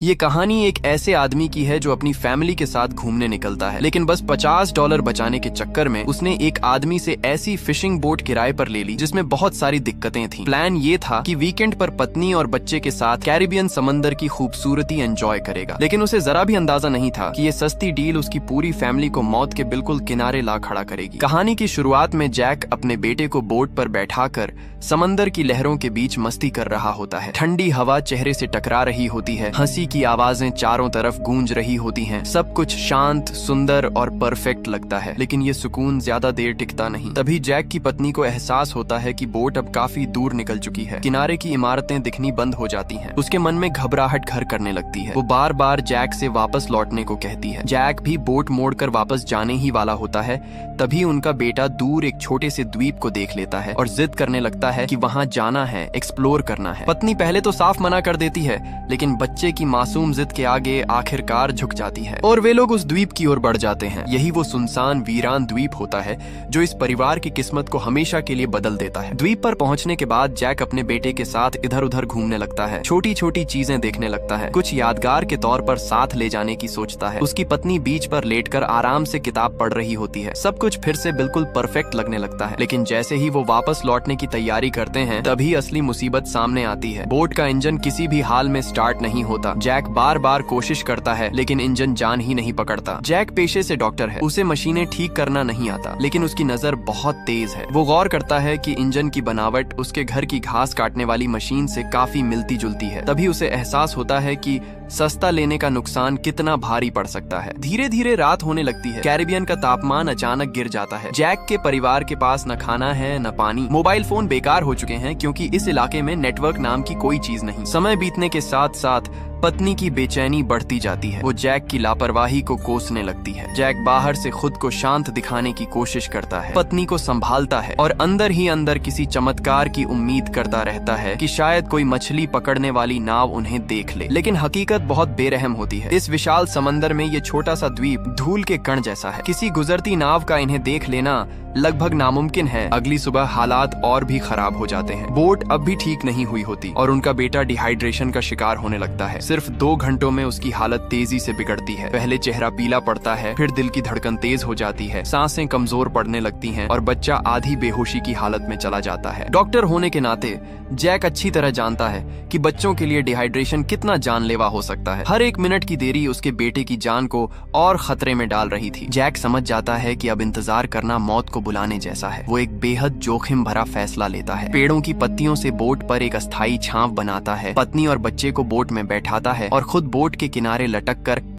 ये कहानी एक ऐसे आदमी की है जो अपनी फैमिली के साथ घूमने निकलता है, लेकिन बस $50 बचाने के चक्कर में उसने एक आदमी से ऐसी फिशिंग बोट किराए पर ले ली जिसमें बहुत सारी दिक्कतें थीं। प्लान ये था कि वीकेंड पर पत्नी और बच्चे के साथ कैरिबियन समंदर की खूबसूरती एंजॉय करेगा, लेकिन उसे जरा भी अंदाजा नहीं था कि ये सस्ती डील उसकी पूरी फैमिली को मौत के बिल्कुल किनारे ला खड़ा करेगी। कहानी की शुरुआत में जैक अपने बेटे को बोट पर बैठाकर समंदर की लहरों के बीच मस्ती कर रहा होता है। ठंडी हवा चेहरे से टकरा रही होती है, हंसी की आवाजें चारों तरफ गूंज रही होती हैं। सब कुछ शांत, सुंदर और परफेक्ट लगता है, लेकिन ये सुकून ज्यादा देर टिकता नहीं। तभी जैक की पत्नी को एहसास होता है कि बोट अब काफी दूर निकल चुकी है। किनारे की इमारतें दिखनी बंद हो जाती हैं। उसके मन में घबराहट घर करने लगती है। वो बार बार जैक से वापस लौटने को कहती है। जैक भी बोट मोड़कर वापस जाने ही वाला होता है, तभी उनका बेटा दूर एक छोटे से द्वीप को देख लेता है और जिद करने लगता है कि वहां जाना है, एक्सप्लोर करना है। पत्नी पहले तो साफ मना कर देती है, लेकिन बच्चे की मासूम जिद के आगे आखिरकार झुक जाती है और वे लोग उस द्वीप की ओर बढ़ जाते हैं। यही वो सुनसान वीरान द्वीप होता है जो इस परिवार की किस्मत को हमेशा के लिए बदल देता है। द्वीप पर पहुंचने के बाद जैक अपने बेटे के साथ इधर उधर घूमने लगता है, छोटी छोटी चीजें देखने लगता है, कुछ यादगार के तौर पर साथ ले जाने की सोचता है। उसकी पत्नी बीच पर लेटकर आराम से किताब पढ़ रही होती है। सब कुछ फिर से बिल्कुल परफेक्ट लगने लगता है, लेकिन जैसे ही वो वापस लौटने की तैयारी करते हैं, तभी असली मुसीबत सामने आती है। बोट का इंजन किसी भी हाल में स्टार्ट नहीं होता। जैक बार बार कोशिश करता है, लेकिन इंजन जान ही नहीं पकड़ता। जैक पेशे से डॉक्टर है, उसे मशीनें ठीक करना नहीं आता, लेकिन उसकी नजर बहुत तेज है। वो गौर करता है कि इंजन की बनावट उसके घर की घास काटने वाली मशीन से काफी मिलती जुलती है। तभी उसे एहसास होता है कि सस्ता लेने का नुकसान कितना भारी पड़ सकता है। धीरे धीरे रात होने लगती है। कैरिबियन का तापमान अचानक गिर जाता है। जैक के परिवार के पास न खाना है न पानी। मोबाइल फोन बेकार हो चुके हैं क्योंकि इस इलाके में नेटवर्क नाम की कोई चीज नहीं। समय बीतने के साथ साथ पत्नी की बेचैनी बढ़ती जाती है। वो जैक की लापरवाही को कोसने लगती है। जैक बाहर से खुद को शांत दिखाने की कोशिश करता है, पत्नी को संभालता है और अंदर ही अंदर किसी चमत्कार की उम्मीद करता रहता है कि शायद कोई मछली पकड़ने वाली नाव उन्हें देख ले। लेकिन हकीकत बहुत बेरहम होती है। इस विशाल समंदर में ये छोटा सा द्वीप धूल के कण जैसा है। किसी गुजरती नाव का इन्हें देख लेना लगभग नामुमकिन है। अगली सुबह हालात और भी खराब हो जाते हैं। बोट अब भी ठीक नहीं हुई होती और उनका बेटा डिहाइड्रेशन का शिकार होने लगता है। सिर्फ 2 घंटों में उसकी हालत तेजी से बिगड़ती है। पहले चेहरा पीला पड़ता है, फिर दिल की धड़कन तेज हो जाती है, सांसें कमजोर पड़ने लगती हैं और बच्चा आधी बेहोशी की हालत में चला जाता है। डॉक्टर होने के नाते जैक अच्छी तरह जानता है कि बच्चों के लिए डिहाइड्रेशन कितना जानलेवा हो सकता है। हर 1 मिनट की देरी उसके बेटे की जान को और खतरे में डाल रही थी। जैक समझ जाता है कि अब इंतजार करना मौत को बुलाने जैसा है। वो एक बेहद जोखिम भरा फैसला लेता है। पेड़ों की पत्तियों से बोट पर एक अस्थायी छांव बनाता है, पत्नी और बच्चे को बोट में बैठाता है और खुद बोट के किनारे लटक कर